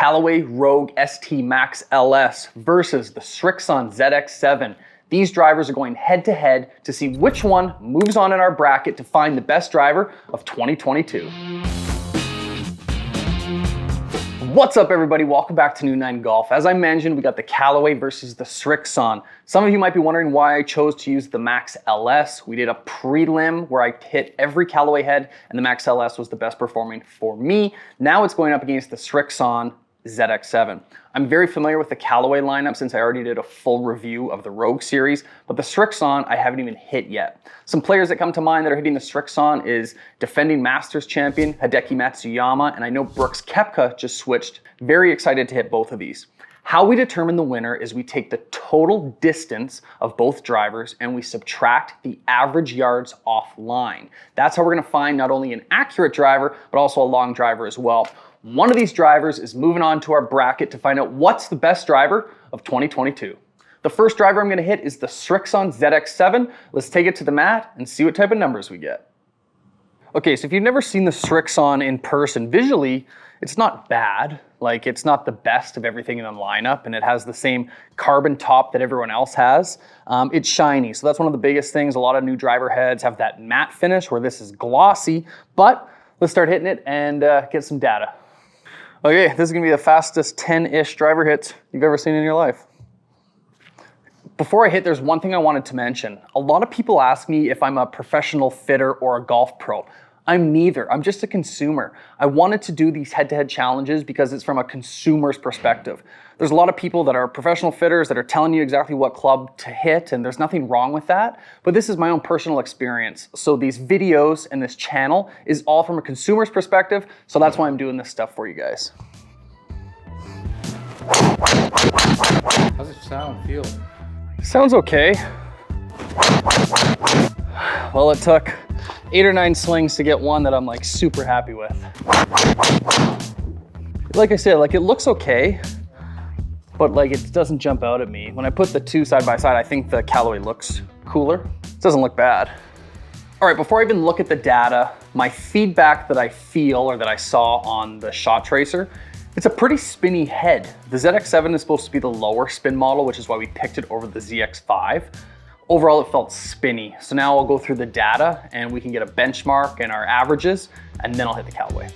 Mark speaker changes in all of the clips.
Speaker 1: Callaway Rogue ST Max LS versus the Srixon ZX7. These drivers are going head to head to see which one moves on in our bracket to find the best driver of 2022. What's up everybody, welcome back to New 9 Golf. As I mentioned, we got the Callaway versus the Srixon. Some of you might be wondering why I chose to use the Max LS. We did a prelim where I hit every Callaway head and the Max LS was the best performing for me. Now it's going up against the Srixon ZX7. I'm very familiar with the Callaway lineup since I already did a full review of the Rogue series, but the Srixon I haven't even hit yet. Some players that come to mind that are hitting the Srixon is defending Masters champion Hideki Matsuyama, and I know Brooks Koepka just switched. Very excited to hit both of these. How we determine the winner is we take the total distance of both drivers and we subtract the average yards offline. That's how we're gonna find not only an accurate driver, but also a long driver as well. One of these drivers is moving on to our bracket to find out what's the best driver of 2022. The first driver I'm gonna hit is the Srixon ZX7. Let's take it to the mat and see what type of numbers we get. Okay, so if you've never seen the Srixon in person, visually, it's not bad. Like, it's not the best of everything in the lineup, and it has the same carbon top that everyone else has. It's shiny, so that's one of the biggest things. A lot of new driver heads have that matte finish where this is glossy, but let's start hitting it and get some data. Okay, this is gonna be the fastest 10-ish driver hits you've ever seen in your life. Before I hit, there's one thing I wanted to mention. A lot of people ask me if I'm a professional fitter or a golf pro. I'm neither, I'm just a consumer. I wanted to do these head-to-head challenges because it's from a consumer's perspective. There's a lot of people that are professional fitters that are telling you exactly what club to hit, and there's nothing wrong with that, but this is my own personal experience. So these videos and this channel is all from a consumer's perspective, so that's why I'm doing this stuff for you guys.
Speaker 2: How's it sound, feel?
Speaker 1: Sounds okay. Well, it took 8 or 9 slings to get one that I'm like super happy with. Like I said, like it looks okay, but like it doesn't jump out at me. When I put the two side by side, I think the Callaway looks cooler. It doesn't look bad. All right, before I even look at the data, my feedback that I feel or that I saw on the shot tracer, it's a pretty spinny head. The ZX7 is supposed to be the lower spin model, which is why we picked it over the ZX5. Overall, it felt spinny. So now I'll go through the data and we can get a benchmark and our averages, and then I'll hit the Callaway.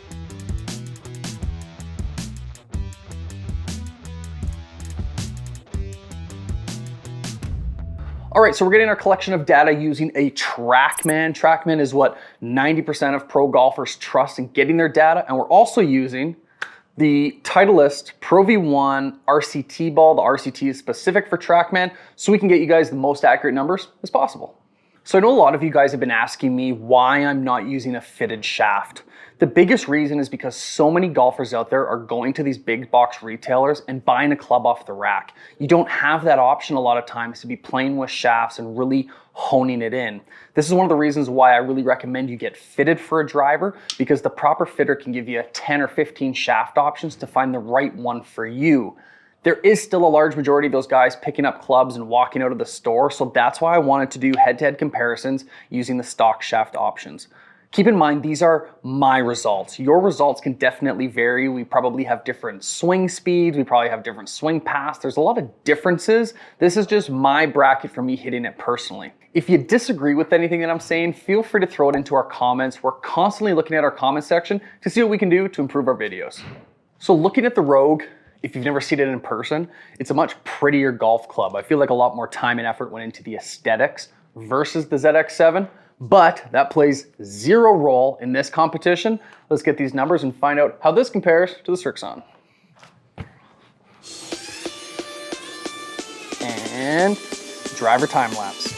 Speaker 1: All right, so we're getting our collection of data using a TrackMan. TrackMan is what 90% of pro golfers trust in getting their data, and we're also using the Titleist Pro V1 RCT ball. The RCT is specific for TrackMan, so we can get you guys the most accurate numbers as possible. So I know a lot of you guys have been asking me why I'm not using a fitted shaft. The biggest reason is because so many golfers out there are going to these big box retailers and buying a club off the rack. You don't have that option a lot of times to be playing with shafts and really honing it in. This is one of the reasons why I really recommend you get fitted for a driver, because the proper fitter can give you 10 or 15 shaft options to find the right one for you. There is still a large majority of those guys picking up clubs and walking out of the store, so that's why I wanted to do head-to-head comparisons using the stock shaft options. Keep in mind, these are my results. Your results can definitely vary. We probably have different swing speeds. We probably have different swing paths. There's a lot of differences. This is just my bracket for me hitting it personally. If you disagree with anything that I'm saying, feel free to throw it into our comments. We're constantly looking at our comment section to see what we can do to improve our videos. So looking at the Rogue, if you've never seen it in person, it's a much prettier golf club. I feel like a lot more time and effort went into the aesthetics versus the ZX7. But that plays zero role in this competition. Let's get these numbers and find out how this compares to the Srixon. And driver time lapse.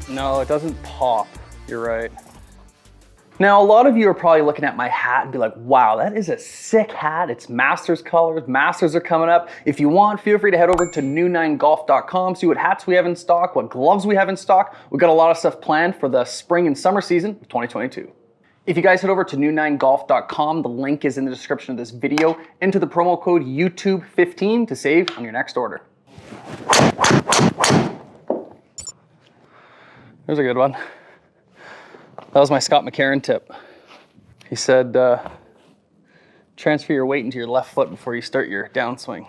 Speaker 1: No, it doesn't pop. You're right. Now, a lot of you are probably looking at my hat and be like, wow, that is a sick hat. It's Masters colors. Masters are coming up. If you want, feel free to head over to new9golf.com, see what hats we have in stock, what gloves we have in stock. We've got a lot of stuff planned for the spring and summer season of 2022. If you guys head over to new9golf.com, the link is in the description of this video. Enter the promo code YouTube15 to save on your next order. There's a good one. That was my Scott McCarron tip. He said, transfer your weight into your left foot before you start your downswing.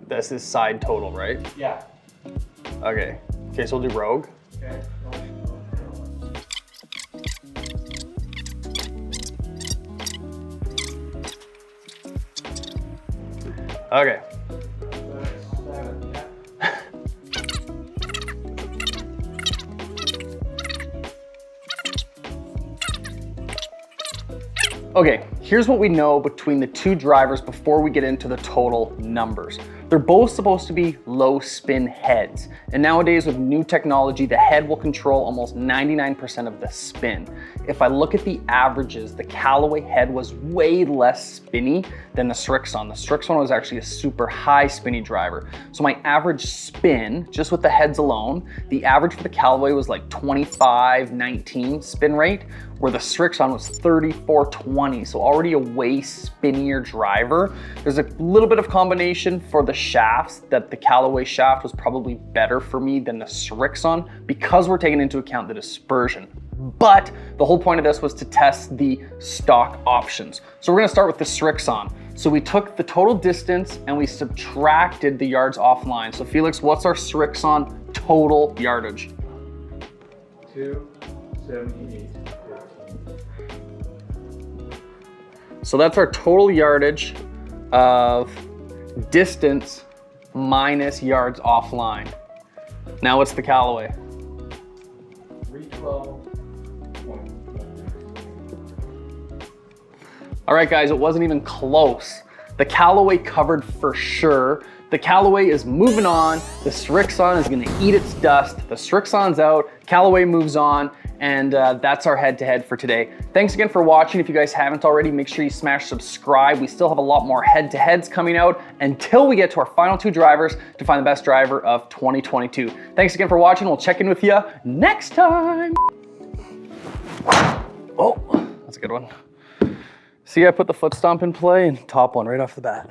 Speaker 1: This is side total, right?
Speaker 2: Yeah.
Speaker 1: Okay. Okay, so we'll do rogue.
Speaker 2: Okay.
Speaker 1: Okay. Okay, here's what we know between the two drivers before we get into the total numbers. They're both supposed to be low spin heads. And nowadays with new technology, the head will control almost 99% of the spin. If I look at the averages, the Callaway head was way less spinny than the Srixon. The Srixon was actually a super high spinny driver. So my average spin, just with the heads alone, the average for the Callaway was like 25-19 spin rate, where the Srixon was 34-20, so already a way spinnier driver. There's a little bit of combination for the shafts, that the Callaway shaft was probably better for me than the Srixon because we're taking into account the dispersion. But the whole point of this was to test the stock options. So we're gonna start with the Srixon. So we took the total distance and we subtracted the yards offline. So Felix, what's our Srixon total yardage?
Speaker 2: 278.
Speaker 1: So that's our total yardage of distance minus yards offline. Now what's the Callaway?
Speaker 2: 312.
Speaker 1: All right, guys, it wasn't even close. The Callaway covered for sure. The Callaway is moving on. The Srixon is gonna eat its dust. The Srixon's out, Callaway moves on, and that's our head-to-head for today. Thanks again for watching. If you guys haven't already, make sure you smash subscribe. We still have a lot more head-to-heads coming out until we get to our final two drivers to find the best driver of 2022. Thanks again for watching. We'll check in with you next time. Oh, that's a good one. See, I put the foot stomp in play and top one right off the bat.